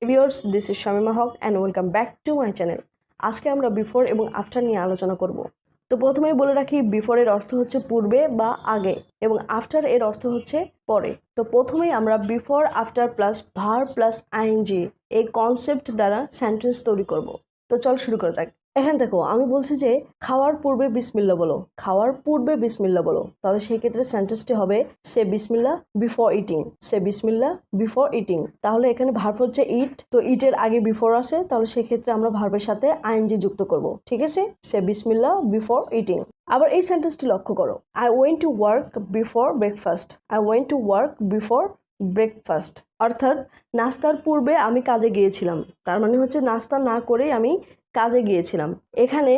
Viewers, this is Shamima Haque and welcome back to my channel. আজকে আমরা before এবং after নিয়ে আলোচনা করব। তো প্রথমেই বলে রাখি, বিফোরের অর্থ হচ্ছে পূর্বে বা আগে এবং আফটার এর অর্থ হচ্ছে পরে। তো প্রথমেই আমরা before after plus verb plus ING এই কনসেপ্ট দ্বারা সেন্টেন্স তৈরি করব। তো চল শুরু করা যাক। এখানে দেখো, আমি বলছি যে খাওয়ার পূর্বে বিসমিল্লাহ বলো, খাওয়ার পূর্বে বিসমিল্লাহ বলো। তাহলে সেই ক্ষেত্রে সেন্টেন্সটি হবে সে বিসমিল্লাহ বিফোর ইটিং, সে বিসমিল্লাহ বিফোর ইটিং। তাহলে এখানে ভার্ব হচ্ছে ইট, তো ইটের আগে বিফোর আছে, তাহলে সেই ক্ষেত্রে আমরা ভার্বের সাথে আইএনজি যুক্ত করব। ঠিক আছে, সে বিসমিল্লাহ বিফোর ইটিং। আবার এই সেন্টেন্সটি লক্ষ্য করো, I went to work before breakfast, I went to work before breakfast, অর্থাৎ নাস্তার পূর্বে আমি কাজে গিয়েছিলাম। তার মানে হচ্ছে নাস্তা না করেই আমি কাজে গিয়েছিলাম। এখানে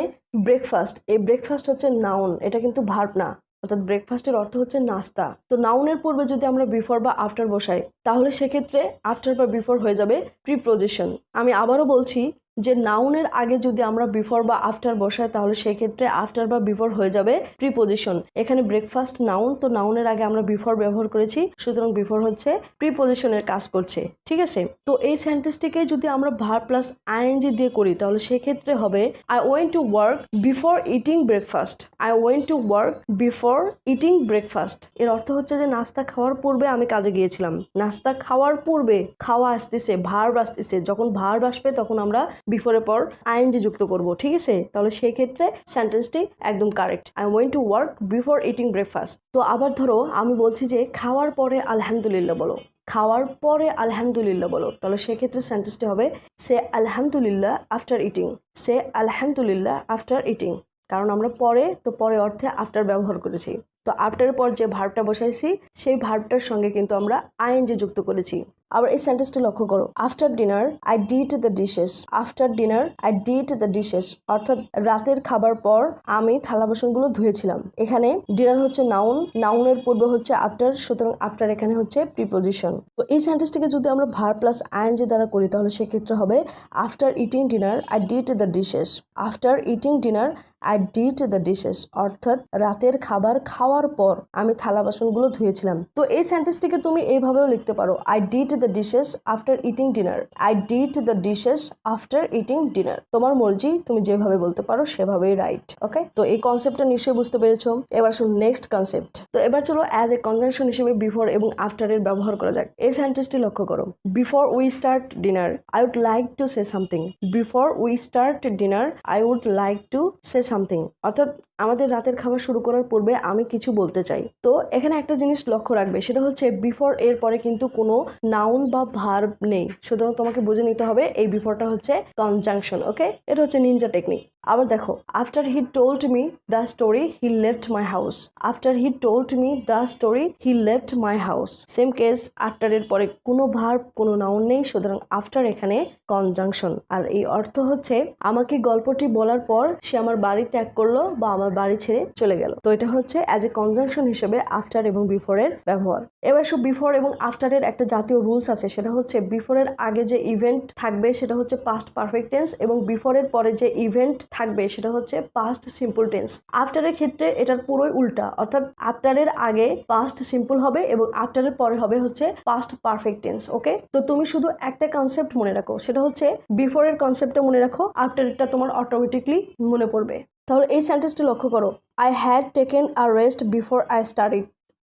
ব্রেকফাস্ট, এই ব্রেকফাস্ট হচ্ছে নাউন, এটা কিন্তু ভার্ব না, অর্থাৎ ব্রেকফাস্টের অর্থ হচ্ছে নাস্তা। তো নাউনের পূর্বে যদি আমরা বিফোর বা আফটার বসাই, তাহলে সেক্ষেত্রে আফটার বা বিফোর হয়ে যাবে প্রিপোজিশন। আমি আবারও বলছি যে নাউনের আগে যদি আমরা বিফোর বা আফটার বসাই, তাহলে সেক্ষেত্রে আফটার বা বিফোর হয়ে যাবে প্রিপোজিশন। এখানে ব্রেকফাস্ট নাউন, তো নাউনের আগে আমরা বিফোর ব্যবহার করেছি, সুতরাং বিফোর হচ্ছে প্রিপোজিশনের কাজ করছে। ঠিক আছে, তো এই সেন্টেন্সটিকে যদি আমরা ভার্ব প্লাস আইএনজি দিয়ে করি, তাহলে সেক্ষেত্রে হবে I went to work before eating breakfast, I went to work before eating breakfast. এর অর্থ হচ্ছে যে নাস্তা খাওয়ার পূর্বে আমি কাজে গিয়েছিলাম। নাস্তা খাওয়ার পূর্বে, খাওয়া আসতেছে, ভার্ব আসতেছে, যখন ভার্ব আসবে তখন আমরা বিফোরের পর আইএনজি যুক্ত করব। ঠিক আছে, তাহলে সেই ক্ষেত্রে সেন্টেন্সটি একদম correct, I went to work before eating breakfast. তো আবার ধরো, আমি বলছি যে খাওয়ার পরে আলহামদুলিল্লাহ বলো, খাওয়ার পরে আলহামদুলিল্লাহ বলো। তাহলে সেক্ষেত্রে সেন্টেন্সটি হবে সে আলহামদুলিল্লাহ আফটার ইটিং, সে আলহামদুলিল্লাহ আফটার ইটিং। কারণ আমরা পরে, তো পরে অর্থে আফটার ব্যবহার করেছি। তো আফটারের পর যে ভার্বটা বসাইছি, সেই ভার্বটার সঙ্গে কিন্তু আমরা আইএনজি যুক্ত করেছি। আবার এই সেন্টেন্সটি লক্ষ্য করো, after dinner I did the dishes, after dinner I did the dishes, অর্থাৎ রাতের খাবার পর আমি থালা বাসনগুলো ধুয়েছিলাম। এখানে ডিনার হচ্ছে নাউন, নাউনের পূর্বে হচ্ছে আফটার, সুতরাং আফটার এখানে হচ্ছে প্রিপোজিশন। তো এই সেন্টেন্সটিকে যদি আমরা ভার্ব প্লাস আইএনজি দ্বারা করি, তাহলে সেক্ষেত্রে হবে after eating dinner I did the dishes, after eating dinner I did the dishes, অর্থাৎ রাতের খাবার খাওয়ার পর আমি থালা বাসনগুলো ধুয়েছিলাম। তো এই সেন্টেন্সটিকে তুমি এইভাবেও লিখতে পারো, I did the dishes after eating dinner, I did the dishes after eating dinner. তোমার মর্জি, তুমি যেভাবে বলতে পারো সেভাবেই রাইট। ওকে, তো এই কনসেপ্টটা নিশ্চয়ই বুঝতে পেরেছো। এবার শুন নেক্সট কনসেপ্ট। তো এবার চলো অ্যাজ এ কনজাংশন হিসেবে বিফোর এবং আফটার এর ব্যবহার করা যাক। এই সেন্টেন্সটি লক্ষ্য করো, before we start dinner I would like to say something, before we start dinner I would like to say something, অর্থাৎ আমাদের রাতের খাবার শুরু করার পূর্বে আমি কিছু বলতে চাই। তো এখানে একটা জিনিস লক্ষ্য রাখবে, সেটা হচ্ছে বিফোর এর পরে কিন্তু কোনো নাউন বা ভার্ব নেই, সুতরাং তোমাকে বুঝে নিতে হবে এই বিফোরটা হচ্ছে কনজাংশন। ওকে, এটা হচ্ছে নিনজা টেকনিক। আবার দেখো, after he told me the story he left my house, after he told me the story he left my house. Same case, after এর পরে কোনো ভার্ব কোনো নাউন নেই, সুতরাং আফটার এখানে কনজাংশন। আর এই অর্থ হচ্ছে আমাকে গল্পটি বলার পর সে আমার বাড়ি ত্যাগ করলো বা আমার বাড়ি ছেড়ে চলে গেল। তো এটা হচ্ছে অ্যাজ এ কনজাংশন হিসেবে আফটার এবং বিফোর এর ব্যবহার। এবার সব বিফোর এবং আফটারের একটা জাতীয় রুলস আছে, সেটা হচ্ছে বিফোরের আগে যে ইভেন্ট থাকবে সেটা হচ্ছে পাস্ট পারফেক্ট টেন্স এবং বিফোরের পরে যে ইভেন্ট থাকবে সেটা হচ্ছে পাস্ট সিম্পল টেন্স। আফটারের ক্ষেত্রে এটার পুরোই উল্টা, অর্থাৎ আফটারের আগে পাস্ট সিম্পল হবে এবং আফটারের পরে হবে হচ্ছে পাস্ট পারফেক্ট টেন্স। ওকে, তো তুমি শুধু একটা কনসেপ্ট মনে রাখো, সেটা হচ্ছে বিফোরের কনসেপ্টটা মনে রাখো, আফটারেরটা তোমার অটোমেটিকলি মনে পড়বে। তাহলে এই সেন্টেন্সটি লক্ষ্য করো, I had taken a rest before I studied,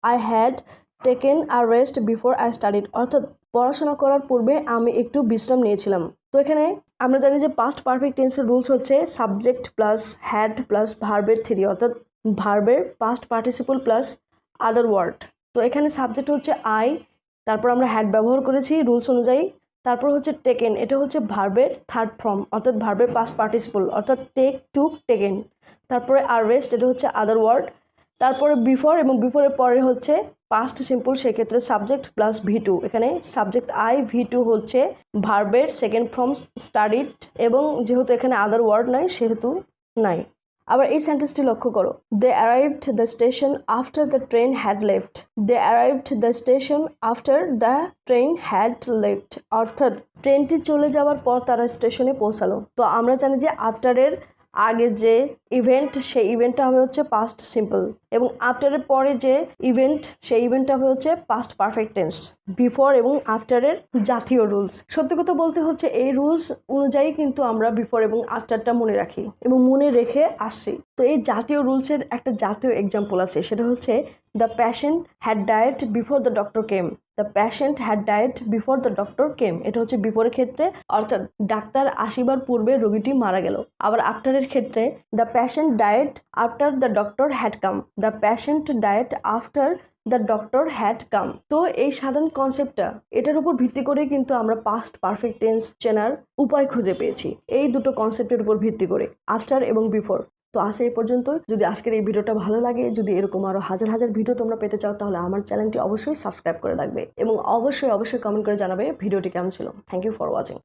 I had taken a rest before I studied, অর্থাৎ পড়াশোনা করার পূর্বে আমি একটু বিশ্রাম নিয়েছিলাম। তো এখানে আমরা জানি যে পাস্ট পারফেক্ট টেন্সের রুলস হচ্ছে সাবজেক্ট প্লাস হ্যাড প্লাস ভার্বের থ্রি, অর্থাৎ ভার্বের past participle plus other word. তো এখানে সাবজেক্ট হচ্ছে আই, তারপর আমরা হ্যাড ব্যবহার করেছি রুলস অনুযায়ী, তারপর হচ্ছে টেকেন, এটা হচ্ছে ভার্বের থার্ড ফর্ম, অর্থাৎ ভার্বের পাস্ট পার্টিসিপল, অর্থাৎ টেক, টুক, টেকেন। তারপরে আর রেস্ট, এটা হচ্ছে আদার ওয়ার্ড। তারপরে বিফোর এবং বিফোরের পরে হচ্ছে পাস্ট সিম্পল, সেক্ষেত্রে সাবজেক্ট প্লাস ভি2। এখানে সাবজেক্ট আই, ভি2 হচ্ছে ভার্বের সেকেন্ড ফর্ম স্টাডিড, এবং যেহেতু এখানে আদার ওয়ার্ড নাই সেহেতু নাই। আবার এই সেন্টেন্সটি লক্ষ্য করো, they arrived the station after the train had left, they arrived the station after the train had left, অর্থাৎ ট্রেনটি চলে যাওয়ার পর তারা স্টেশনে পৌঁছালো। তো আমরা জানি যে আফটারের আগে যে ইভেন্ট, সেই ইভেন্টটা হবে হচ্ছে পাস্ট সিম্পল, এবং আফটারের পরে যে ইভেন্ট, সেই ইভেন্টটা হচ্ছে পাস্ট পারফেক্ট টেন্স। বিফোর এবং আফটারের জাতীয় রুলস, সত্যি কথা বলতে হচ্ছে এই রুলস অনুযায়ী কিন্তু আমরা বিফোর এবং আফটারটা মনে রাখি এবং মনে রেখে আসছি। তো এই জাতীয় রুলসের একটা জাতীয় এক্সাম্পল আছে, সেটা হচ্ছে the patient had died before the doctor came. The patient had died before the doctor came, এটা হচ্ছে বিফোরের ক্ষেত্রে, অর্থাৎ ডাক্তার আসিবার পূর্বে রোগীটি মারা গেল। আবার আফটারের ক্ষেত্রে the patient died after the doctor had come. The patient died after the doctor had come. তো এই সাধারণ কনসেপ্টটা, এটার উপর ভিত্তি করে কিন্তু আমরা পাস্ট পারফেক্ট টেন্স চেনার উপায় খুঁজে পেয়েছি, এই দুটো কনসেপ্টের উপর ভিত্তি করে, আফটার এবং বিফোর। তো আসে এই পর্যন্ত। যদি আজকের এই ভিডিওটা ভালো লাগে, যদি এরকম আরো হাজার হাজার ভিডিও তোমরা পেতে চাও, তাহলে আমার চ্যানেলটি অবশ্যই সাবস্ক্রাইব করে রাখবে এবং অবশ্যই কমেন্ট করে জানাবে ভিডিওটি কেমন ছিল। Thank you for watching.